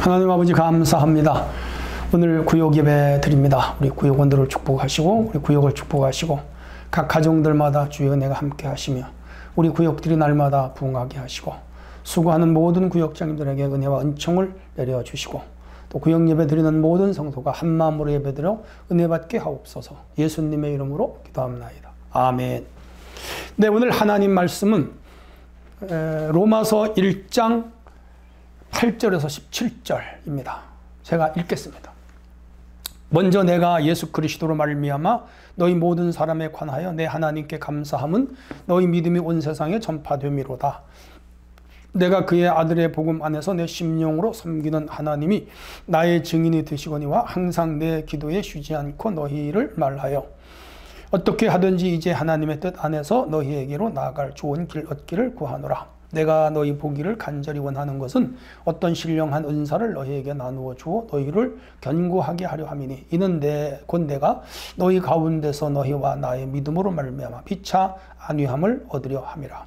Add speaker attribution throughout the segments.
Speaker 1: 하나님 아버지 감사합니다. 오늘 구역 예배 드립니다. 우리 구역원들을 축복하시고 우리 구역을 축복하시고 각 가정들마다 주의 은혜가 함께 하시며 우리 구역들이 날마다 부흥하게 하시고 수고하는 모든 구역장님들에게 은혜와 은총을 내려주시고 또 구역 예배 드리는 모든 성도가 한마음으로 예배드려 은혜 받게 하옵소서. 예수님의 이름으로 기도합나이다. 아멘. 네, 오늘 하나님 말씀은 로마서 1장 8절에서 17절입니다. 제가 읽겠습니다. 먼저 내가 예수 그리스도로 말미암아 너희 모든 사람에 관하여 내 하나님께 감사함은 너희 믿음이 온 세상에 전파됨이로다. 내가 그의 아들의 복음 안에서 내 심령으로 섬기는 하나님이 나의 증인이 되시거니와 항상 내 기도에 쉬지 않고 너희를 말하여 어떻게 하든지 이제 하나님의 뜻 안에서 너희에게로 나아갈 좋은 길 얻기를 구하노라. 내가 너희 보기를 간절히 원하는 것은 어떤 신령한 은사를 너희에게 나누어 주어 너희를 견고하게 하려 함이니 이는 곧 내가 너희 가운데서 너희와 나의 믿음으로 말미암아 피차 안위함을 얻으려 함이라.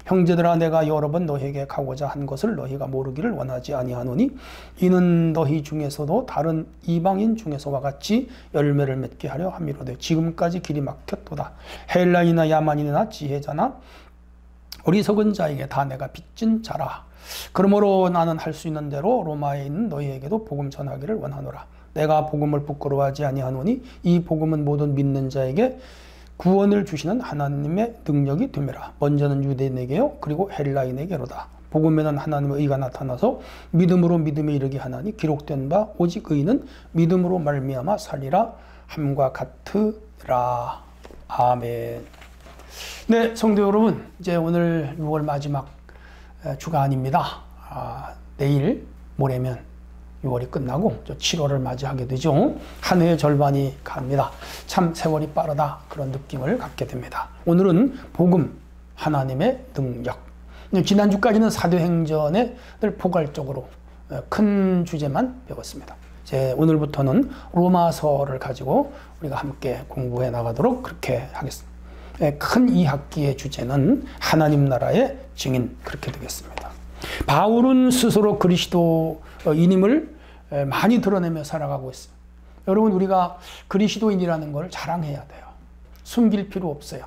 Speaker 1: 형제들아, 내가 여러 번 너희에게 가고자 한 것을 너희가 모르기를 원하지 아니하노니 이는 너희 중에서도 다른 이방인 중에서와 같이 열매를 맺게 하려 함이로되 지금까지 길이 막혔도다. 헬라인이나 야만인이나 지혜자나 어리석은 자에게 다 내가 빚진 자라. 그러므로 나는 할 수 있는 대로 로마에 있는 너희에게도 복음 전하기를 원하노라. 내가 복음을 부끄러워하지 아니하노니 이 복음은 모든 믿는 자에게 구원을 주시는 하나님의 능력이 됨이라. 먼저는 유대인에게요 그리고 헬라인에게로다. 복음에는 하나님의 의가 나타나서 믿음으로 믿음에 이르게 하나니 기록된 바 오직 의인은 믿음으로 말미암아 살리라 함과 같으라. 아멘. 네, 성도 여러분, 이제 오늘 6월 마지막 주간입니다. 내일 모레면 6월이 끝나고 7월을 맞이하게 되죠. 한 해의 절반이 갑니다. 참 세월이 빠르다, 그런 느낌을 갖게 됩니다. 오늘은 복음, 하나님의 능력. 지난주까지는 사도행전을 포괄적으로 큰 주제만 배웠습니다. 이제 오늘부터는 로마서를 가지고 우리가 함께 공부해 나가도록 그렇게 하겠습니다. 큰 2학기의 주제는 하나님 나라의 증인, 그렇게 되겠습니다. 바울은 스스로 그리스도인임을 많이 드러내며 살아가고 있어요. 여러분, 우리가 그리스도인이라는 걸 자랑해야 돼요. 숨길 필요 없어요.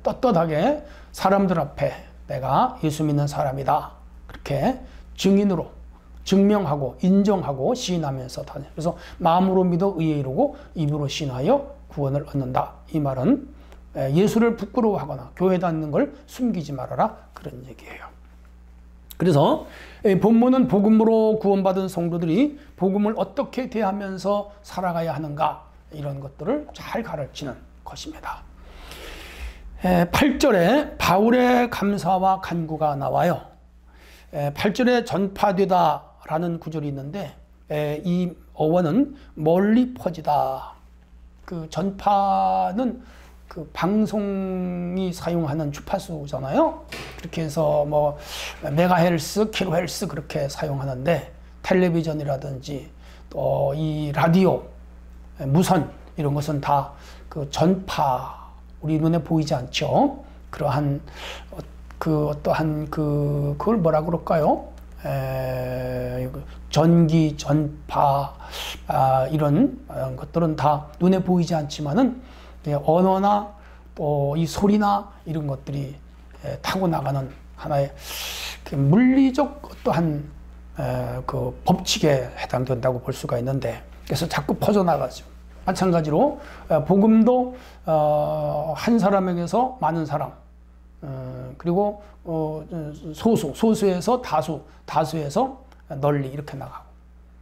Speaker 1: 떳떳하게 사람들 앞에 내가 예수 믿는 사람이다, 그렇게 증인으로 증명하고 인정하고 시인하면서 다녀요. 그래서 마음으로 믿어 의에 이르고 입으로 시인하여 구원을 얻는다. 이 말은 예수를 부끄러워하거나 교회 다니는 걸 숨기지 말아라, 그런 얘기예요. 그래서 본문은 복음으로 구원받은 성도들이 복음을 어떻게 대하면서 살아가야 하는가, 이런 것들을 잘 가르치는 것입니다. 8절에 바울의 감사와 간구가 나와요. 8절에 전파되다 라는 구절이 있는데 이 어원은 멀리 퍼지다. 그 전파는 그 방송이 사용하는 주파수잖아요. 그렇게 해서 뭐 메가헬스, 킬로헬스 그렇게 사용하는데 텔레비전이라든지 또 이 라디오, 무선 이런 것은 다 그 전파, 우리 눈에 보이지 않죠. 그러한 어떠한 그걸 뭐라 그럴까요? 전기, 전파, 이런 것들은 다 눈에 보이지 않지만은 언어나 또 이 소리나 이런 것들이 타고 나가는 하나의 물리적 어떠한 그 법칙에 해당된다고 볼 수가 있는데, 그래서 자꾸 퍼져나가죠. 마찬가지로 복음도 한 사람에게서 많은 사람, 그리고 소수에서 다수, 다수에서 널리 이렇게 나가고,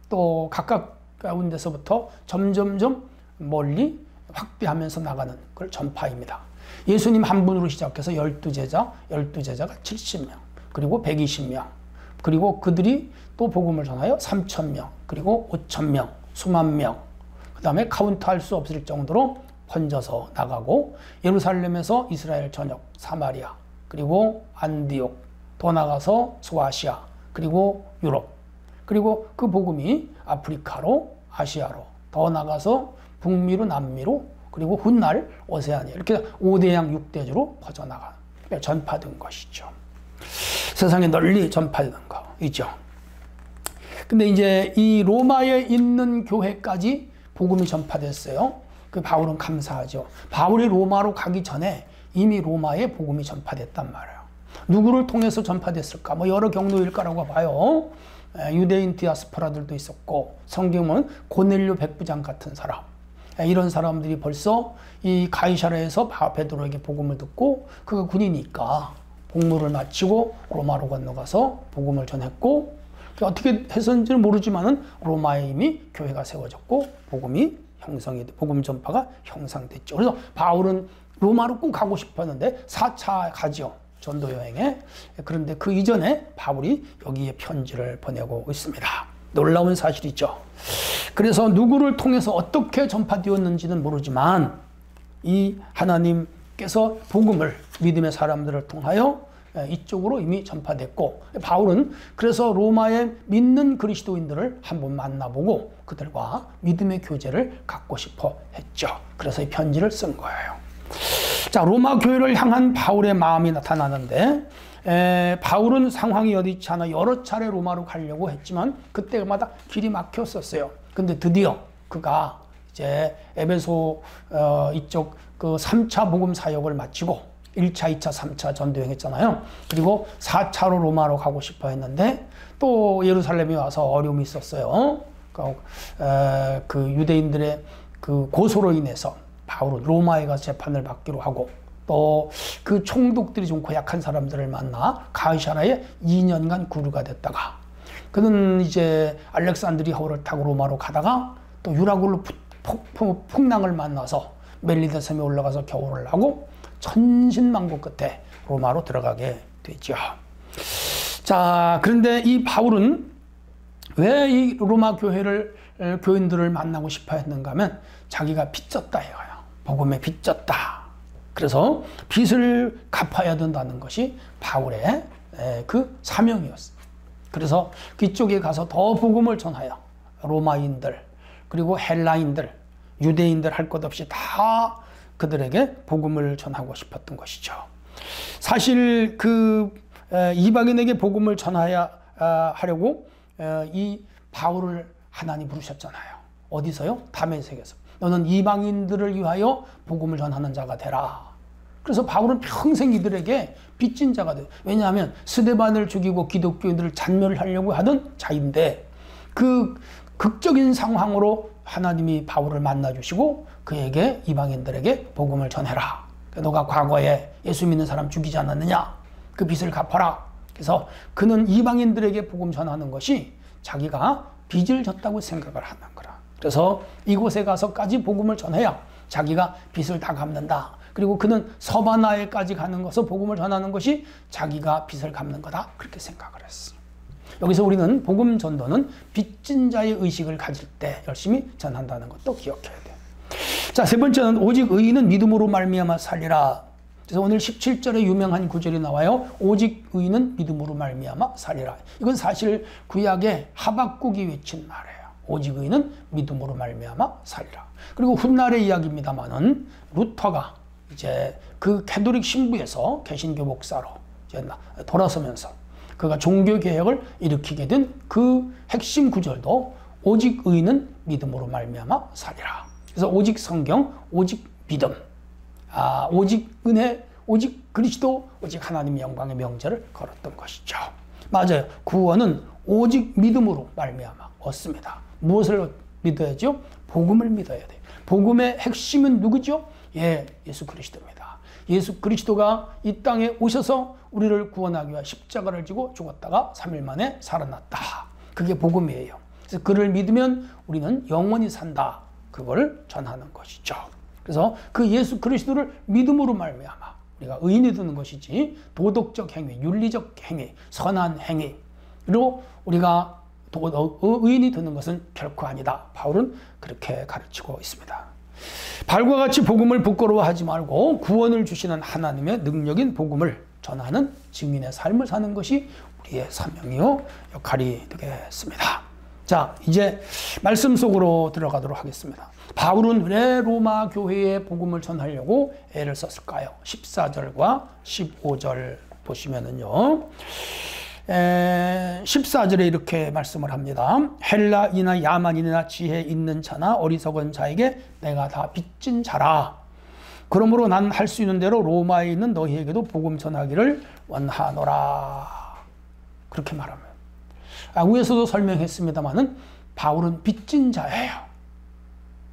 Speaker 1: 또 각각 가운데서부터 점점점 멀리 확대하면서 나가는 걸 전파입니다. 예수님 한 분으로 시작해서 12제자, 12제자가 70명, 그리고 120명, 그리고 그들이 또 복음을 전하여 3,000명, 그리고 5,000명, 수만 명, 그 다음에 카운트할 수 없을 정도로 번져서 나가고, 예루살렘에서 이스라엘 전역, 사마리아, 그리고 안디옥, 더 나가서 소아시아, 그리고 유럽, 그리고 그 복음이 아프리카로, 아시아로, 더 나가서 북미로, 남미로, 그리고 훗날 오세아니아, 이렇게 5대양 6대주로 퍼져나가 전파된 것이죠. 세상에 널리 전파되는 거이죠. 근데 이제 이 로마에 있는 교회까지 복음이 전파됐어요. 그 바울은 감사하죠. 바울이 로마로 가기 전에 이미 로마에 복음이 전파됐단 말이에요. 누구를 통해서 전파됐을까? 뭐 여러 경로일 거라고 봐요. 유대인 디아스포라들도 있었고, 성경은 고넬료 백부장 같은 사람, 이런 사람들이 벌써 이 가이사랴에서 베드로에게 복음을 듣고, 그가 군이니까 복무를 마치고 로마로 건너가서 복음을 전했고, 어떻게 했었는지는 모르지만은 로마에 이미 교회가 세워졌고 복음 전파가 형성됐죠. 그래서 바울은 로마로 꼭 가고 싶었는데 4차 가죠. 전도 여행에. 그런데 그 이전에 바울이 여기에 편지를 보내고 있습니다. 놀라운 사실이죠. 그래서 누구를 통해서 어떻게 전파되었는지는 모르지만 이 하나님께서 복음을 믿음의 사람들을 통하여 이쪽으로 이미 전파됐고, 바울은 그래서 로마에 믿는 그리스도인들을 한번 만나보고 그들과 믿음의 교제를 갖고 싶어 했죠. 그래서 이 편지를 쓴 거예요. 자, 로마 교회를 향한 바울의 마음이 나타나는데, 바울은 상황이 여의치 않아 여러 차례 로마로 가려고 했지만 그때마다 길이 막혔었어요. 근데 드디어 그가 이제 에베소 이쪽 그 3차 복음 사역을 마치고 1차, 2차, 3차 전도여행 했잖아요. 그리고 4차로 로마로 가고 싶어 했는데 또 예루살렘에 와서 어려움이 있었어요. 그 유대인들의 그 고소로 인해서 바울은 로마에 가서 재판을 받기로 하고, 또 그 총독들이 좀 고약한 사람들을 만나 가이사랴에 2년간 구류가 됐다가, 그는 이제 알렉산드리아호를 타고 로마로 가다가 또 유라굴로 풍랑을 만나서 멜리데 섬에 올라가서 겨울을 하고 천신만고 끝에 로마로 들어가게 되죠. 자, 그런데 이 바울은 왜 이 로마 교인들을 만나고 싶어 했는가 하면 자기가 빚졌다 이거예요. 복음에 빚졌다. 그래서 빚을 갚아야 된다는 것이 바울의 그 사명이었어요. 그래서 그쪽에 가서 더 복음을 전하여 로마인들, 그리고 헬라인들, 유대인들 할 것 없이 다 그들에게 복음을 전하고 싶었던 것이죠. 사실 그 이방인에게 복음을 전하려고 이 바울을 하나님 부르셨잖아요. 어디서요? 다메섹에서. 너는 이방인들을 위하여 복음을 전하는 자가 되라. 그래서 바울은 평생 이들에게 빚진 자가 돼요. 왜냐하면 스데반을 죽이고 기독교인들을 잔멸하려고 하던 자인데, 그 극적인 상황으로 하나님이 바울을 만나주시고 그에게 이방인들에게 복음을 전해라. 너가 과거에 예수 믿는 사람 죽이지 않았느냐? 그 빚을 갚아라. 그래서 그는 이방인들에게 복음 전하는 것이 자기가 빚을 졌다고 생각을 하는 거라. 그래서 이곳에 가서까지 복음을 전해야 자기가 빚을 다 갚는다. 그리고 그는 서바나에까지 가는 것을 복음을 전하는 것이 자기가 빚을 갚는 거다. 그렇게 생각을 했어요. 여기서 우리는 복음 전도는 빚진 자의 의식을 가질 때 열심히 전한다는 것도 기억해야 돼요. 자, 세 번째는 오직 의인은 믿음으로 말미암아 살리라. 그래서 오늘 17절에 유명한 구절이 나와요. 오직 의인은 믿음으로 말미암아 살리라. 이건 사실 구약의 하박국이 외친 말이에요. 오직 의인은 믿음으로 말미암아 살리라. 그리고 훗날의 이야기입니다만은 루터가 이제 그 캐톨릭 신부에서 개신교 목사로 이제 돌아서면서 그가 종교 개혁을 일으키게 된 그 핵심 구절도 오직 의인은 믿음으로 말미암아 살리라. 그래서 오직 성경, 오직 믿음, 오직 은혜, 오직 그리스도, 오직 하나님의 영광의 명제를 걸었던 것이죠. 맞아요. 구원은 오직 믿음으로 말미암아 얻습니다. 무엇을 믿어야죠? 복음을 믿어야 돼요. 복음의 핵심은 누구죠? 예수 그리스도입니다. 예수 그리스도가 이 땅에 오셔서 우리를 구원하기 위해 십자가를 지고 죽었다가 3일 만에 살아났다. 그게 복음이에요. 그래서 그를 믿으면 우리는 영원히 산다. 그걸 전하는 것이죠. 그래서 그 예수 그리스도를 믿음으로 말미암아 우리가 의인이 되는 것이지, 도덕적 행위, 윤리적 행위, 선한 행위로 우리가 의인이 되는 것은 결코 아니다. 바울은 그렇게 가르치고 있습니다. 바울과 같이 복음을 부끄러워하지 말고 구원을 주시는 하나님의 능력인 복음을 전하는 증인의 삶을 사는 것이 우리의 사명이요 역할이 되겠습니다. 자, 이제 말씀 속으로 들어가도록 하겠습니다. 바울은 왜 로마 교회에 복음을 전하려고 애를 썼을까요? 14절과 15절 보시면은요. 14절에 이렇게 말씀을 합니다. 헬라이나 야만인이나 지혜 있는 자나 어리석은 자에게 내가 다 빚진 자라. 그러므로 난 할 수 있는 대로 로마에 있는 너희에게도 복음 전하기를 원하노라. 그렇게 말합니다. 위에서도 설명했습니다마는 바울은 빚진 자예요.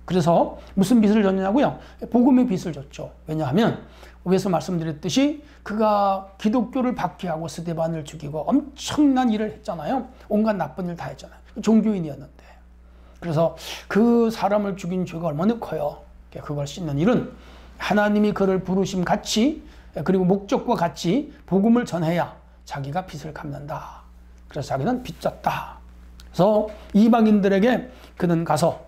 Speaker 1: 그래서 무슨 빚을 졌냐고요? 복음의 빚을 졌죠. 왜냐하면 위에서 말씀드렸듯이 그가 기독교를 박해하고 스데반을 죽이고 엄청난 일을 했잖아요. 온갖 나쁜 일 다 했잖아요. 종교인이었는데. 그래서 그 사람을 죽인 죄가 얼마나 커요. 그걸 씻는 일은 하나님이 그를 부르심 같이 그리고 목적과 같이 복음을 전해야 자기가 빚을 갚는다. 그래서 자기는 빚졌다. 그래서 이방인들에게 그는 가서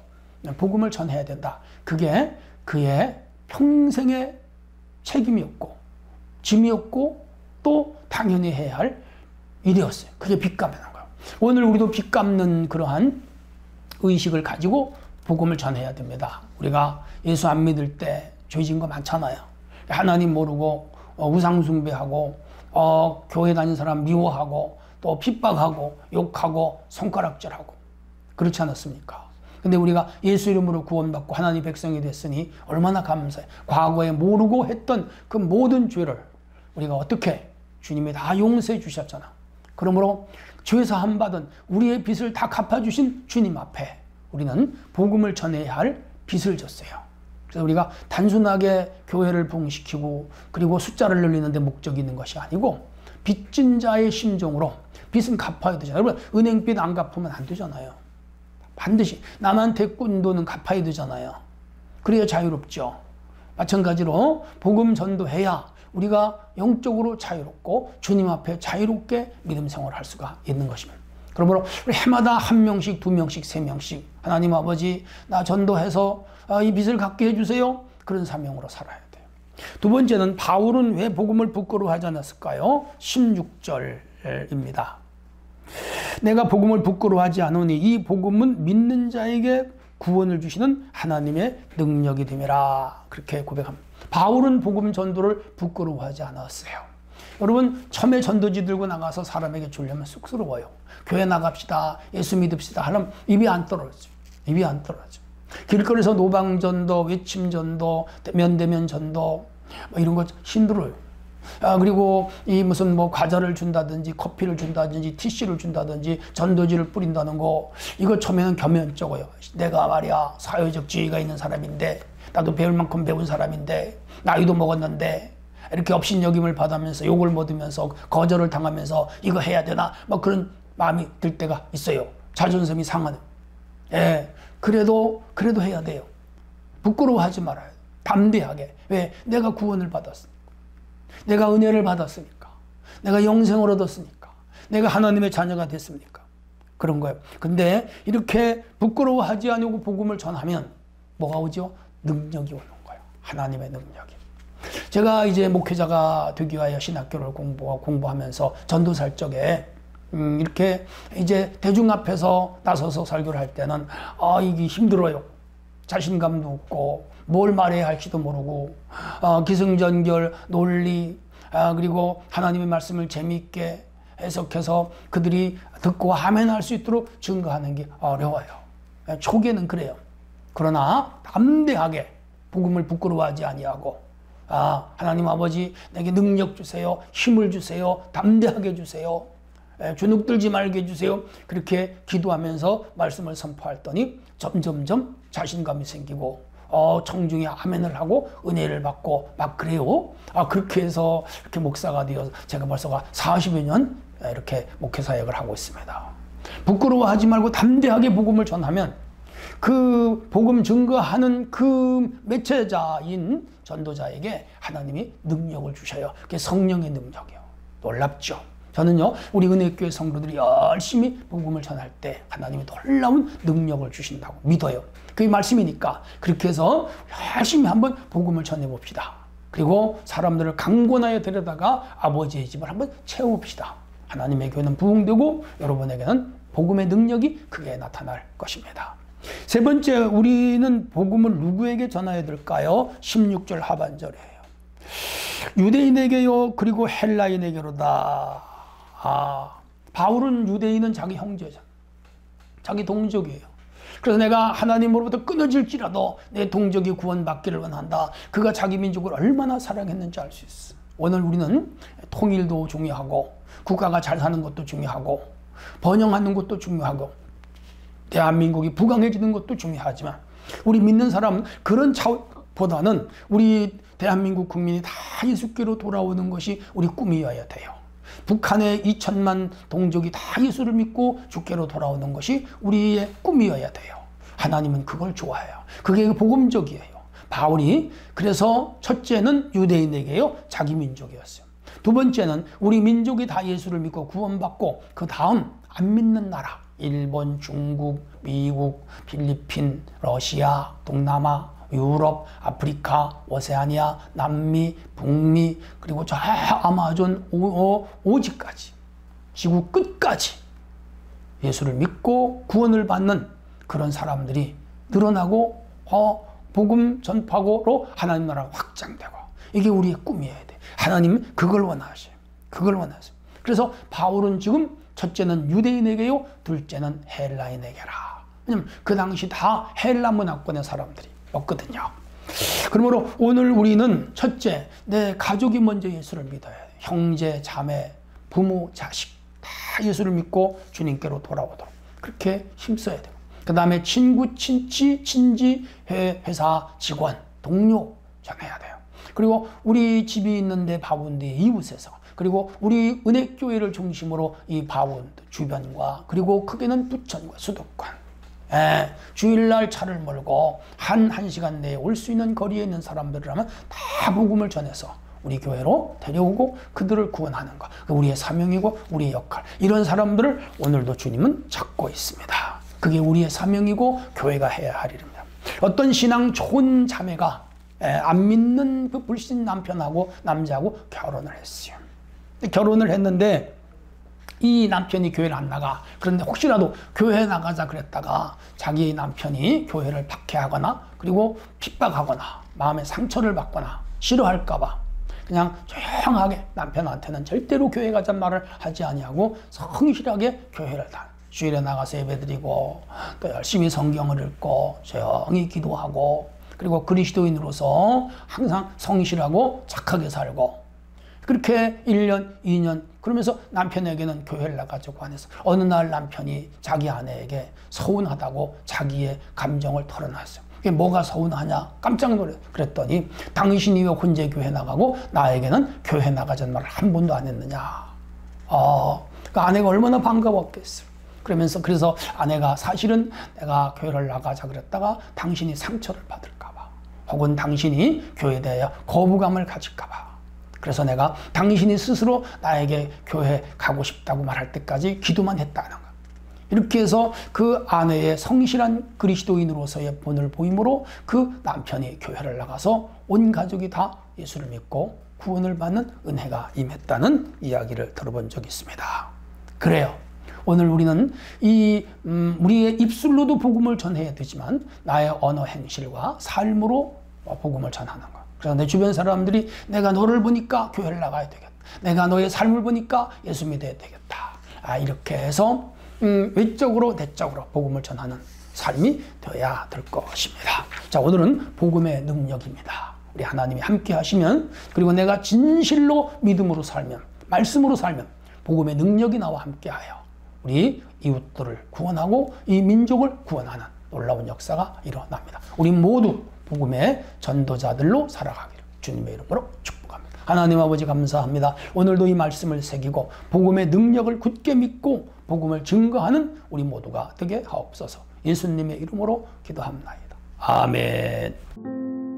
Speaker 1: 복음을 전해야 된다. 그게 그의 평생의 책임이었고 짐이었고 또 당연히 해야 할 일이었어요. 그게 빚 갚는 거예요. 오늘 우리도 빚 갚는 그러한 의식을 가지고 복음을 전해야 됩니다. 우리가 예수 안 믿을 때 죄진 거 많잖아요. 하나님 모르고 우상 숭배하고 교회 다니는 사람 미워하고 또 핍박하고 욕하고 손가락질하고 그렇지 않았습니까? 근데 우리가 예수 이름으로 구원받고 하나님 백성이 됐으니 얼마나 감사해. 과거에 모르고 했던 그 모든 죄를 우리가 어떻게 주님이 다 용서해 주셨잖아. 그러므로 죄사함 받은 우리의 빚을 다 갚아주신 주님 앞에 우리는 복음을 전해야 할 빚을 졌어요. 그래서 우리가 단순하게 교회를 부흥시키고 그리고 숫자를 늘리는 데 목적이 있는 것이 아니고 빚진 자의 심정으로 빚은 갚아야 되잖아요. 여러분 은행빚 안 갚으면 안 되잖아요. 반드시 남한테 꾼 돈은 갚아야 되잖아요. 그래야 자유롭죠. 마찬가지로 복음 전도해야 우리가 영적으로 자유롭고 주님 앞에 자유롭게 믿음 생활을 할 수가 있는 것입니다. 그러므로 우리 해마다 한 명씩, 두 명씩, 세 명씩 하나님 아버지 나 전도해서 이 빚을 갚게 해주세요. 그런 사명으로 살아야 돼요. 두 번째는 바울은 왜 복음을 부끄러워하지 않았을까요? 16절입니다. 내가 복음을 부끄러워하지 않으니 이 복음은 믿는 자에게 구원을 주시는 하나님의 능력이 됨이라. 그렇게 고백합니다. 바울은 복음 전도를 부끄러워하지 않았어요. 여러분 처음에 전도지 들고 나가서 사람에게 주려면 쑥스러워요. 교회 나갑시다. 예수 믿읍시다. 하면 입이 안 떨어져. 입이 안 떨어져. 길거리에서 노방전도, 외침전도, 면대면 전도 뭐 이런 거 힘들어요. 그리고 이 무슨 뭐 과자를 준다든지 커피를 준다든지 티슈를 준다든지 전도지를 뿌린다는 거 이거 처음에는 겸연쩍어요. 내가 말이야 사회적 지위가 있는 사람인데 나도 배울 만큼 배운 사람인데 나이도 먹었는데 이렇게 업신여김을 받으면서 욕을 먹으면서 거절을 당하면서 이거 해야 되나 막 그런 마음이 들 때가 있어요. 자존심이 상하는. 그래도 해야 돼요. 부끄러워하지 말아요. 담대하게. 왜? 내가 구원을 받았으니까. 내가 은혜를 받았으니까. 내가 영생을 얻었으니까. 내가 하나님의 자녀가 됐습니까? 그런 거예요. 근데 이렇게 부끄러워하지 않고 복음을 전하면 뭐가 오죠? 능력이 오는 거예요. 하나님의 능력이. 제가 이제 목회자가 되기 위하여 신학교를 공부하면서 전도살 적에 이렇게 이제 대중 앞에서 나서서 설교를 할 때는 이게 힘들어요. 자신감도 없고 뭘 말해야 할지도 모르고 기승전결 논리 그리고 하나님의 말씀을 재미있게 해석해서 그들이 듣고 아멘할 수 있도록 증거하는 게 어려워요. 초기에는 그래요. 그러나 담대하게 복음을 부끄러워하지 아니하고 하나님 아버지 내게 능력 주세요. 힘을 주세요. 담대하게 주세요. 주눅들지 말게 해주세요. 그렇게 기도하면서 말씀을 선포했더니 점점점 자신감이 생기고 청중이 아멘을 하고 은혜를 받고 막 그래요. 그렇게 해서 이렇게 목사가 되어서 제가 벌써 40여 년 이렇게 목회 사역을 하고 있습니다. 부끄러워하지 말고 담대하게 복음을 전하면 그 복음 증거하는 그 매체자인 전도자에게 하나님이 능력을 주셔요. 그게 성령의 능력이에요. 놀랍죠? 저는요, 우리 은혜교회 성도들이 열심히 복음을 전할 때 하나님이 놀라운 능력을 주신다고 믿어요. 그게 말씀이니까 그렇게 해서 열심히 한번 복음을 전해봅시다. 그리고 사람들을 강권하여 데려다가 아버지의 집을 한번 채워봅시다. 하나님의 교회는 부흥되고 여러분에게는 복음의 능력이 크게 나타날 것입니다. 세 번째, 우리는 복음을 누구에게 전해야 될까요? 16절 하반절이에요. 유대인에게요, 그리고 헬라인에게로다. 바울은 유대인은 자기 형제잖아. 자기 동족이에요. 그래서 내가 하나님으로부터 끊어질지라도 내 동족이 구원받기를 원한다. 그가 자기 민족을 얼마나 사랑했는지 알 수 있어. 오늘 우리는 통일도 중요하고 국가가 잘 사는 것도 중요하고 번영하는 것도 중요하고 대한민국이 부강해지는 것도 중요하지만 우리 믿는 사람은 그런 차원보다는 우리 대한민국 국민이 다 예수께로 돌아오는 것이 우리 꿈이어야 돼요. 북한의 2천만 동족이 다 예수를 믿고 주께로 돌아오는 것이 우리의 꿈이어야 돼요. 하나님은 그걸 좋아해요. 그게 복음적이에요. 바울이 그래서 첫째는 유대인에게요, 자기 민족이었어요. 두 번째는 우리 민족이 다 예수를 믿고 구원받고 그 다음 안 믿는 나라, 일본, 중국, 미국, 필리핀, 러시아, 동남아, 유럽, 아프리카, 오세아니아, 남미, 북미, 그리고 저 아마존 오지까지, 지구 끝까지 예수를 믿고 구원을 받는 그런 사람들이 늘어나고 복음 전파고로 하나님 나라가 확장되고, 이게 우리의 꿈이어야 돼. 하나님은 그걸 원하셔요. 그걸 원하세요. 그래서 바울은 지금 첫째는 유대인에게요, 둘째는 헬라인에게라. 왜냐면 그 당시 다 헬라 문화권의 사람들이었거든요. 그러므로 오늘 우리는 첫째, 내 가족이 먼저 예수를 믿어야 돼. 형제, 자매, 부모, 자식 다 예수를 믿고 주님께로 돌아오도록 그렇게 힘써야 돼요. 그 다음에 친구, 친지, 회사, 직원, 동료 전해야 돼요. 그리고 우리 집이 있는데 바운드에 이웃에서, 그리고 우리 은혜교회를 중심으로 이 바운드 주변과, 그리고 크게는 부천과 수도권, 주일날 차를 몰고 한 시간 내에 올 수 있는 거리에 있는 사람들이라면 다 복음을 전해서 우리 교회로 데려오고 그들을 구원하는 것, 우리의 사명이고 우리의 역할. 이런 사람들을 오늘도 주님은 찾고 있습니다. 그게 우리의 사명이고 교회가 해야 할 일입니다. 어떤 신앙 좋은 자매가 안 믿는 그 불신 남편하고 남자하고 결혼을 했어요. 결혼을 했는데 이 남편이 교회를 안 나가. 그런데 혹시라도 교회 나가자 그랬다가 자기 남편이 교회를 박해하거나 그리고 핍박하거나 마음에 상처를 받거나 싫어할까봐 그냥 조용하게, 남편한테는 절대로 교회 가자는 말을 하지 아니하고 성실하게 교회를 다녀. 주일에 나가서 예배드리고 또 열심히 성경을 읽고 조용히 기도하고, 그리고 그리스도인으로서 항상 성실하고 착하게 살고, 그렇게 1년, 2년 그러면서 남편에게는 교회를 나가자고 안 해서 어느 날 남편이 자기 아내에게 서운하다고 자기의 감정을 털어놨어요. 그게 뭐가 서운하냐? 깜짝 놀랐어요. 그랬더니 당신이 왜 혼자 교회 나가고 나에게는 교회 나가자는 말을 한 번도 안 했느냐? 그 아내가 얼마나 반가웠겠어요. 그래서 아내가 사실은 내가 교회를 나가자 그랬다가 당신이 상처를 받을까봐, 혹은 당신이 교회에 대해 거부감을 가질까봐, 그래서 내가 당신이 스스로 나에게 교회 가고 싶다고 말할 때까지 기도만 했다는 거야. 이렇게 해서 그 아내의 성실한 그리스도인으로서의 본을 보임으로 그 남편이 교회를 나가서 온 가족이 다 예수를 믿고 구원을 받는 은혜가 임했다는 이야기를 들어본 적이 있습니다. 그래요. 오늘 우리는 우리의 입술로도 복음을 전해야 되지만 나의 언어 행실과 삶으로 복음을 전하는 것. 그래서 내 주변 사람들이 내가 너를 보니까 교회를 나가야 되겠다. 내가 너의 삶을 보니까 예수 믿어야 되겠다. 이렇게 해서 외적으로 내적으로 복음을 전하는 삶이 되어야 될 것입니다. 자, 오늘은 복음의 능력입니다. 우리 하나님이 함께 하시면, 그리고 내가 진실로 믿음으로 살면, 말씀으로 살면 복음의 능력이 나와 함께하여 우리 이웃들을 구원하고 이 민족을 구원하는 놀라운 역사가 일어납니다. 우리 모두 복음의 전도자들로 살아가기를 주님의 이름으로 축복합니다. 하나님 아버지 감사합니다. 오늘도 이 말씀을 새기고 복음의 능력을 굳게 믿고 복음을 증거하는 우리 모두가 되게 하옵소서. 예수님의 이름으로 기도합니다. 아멘.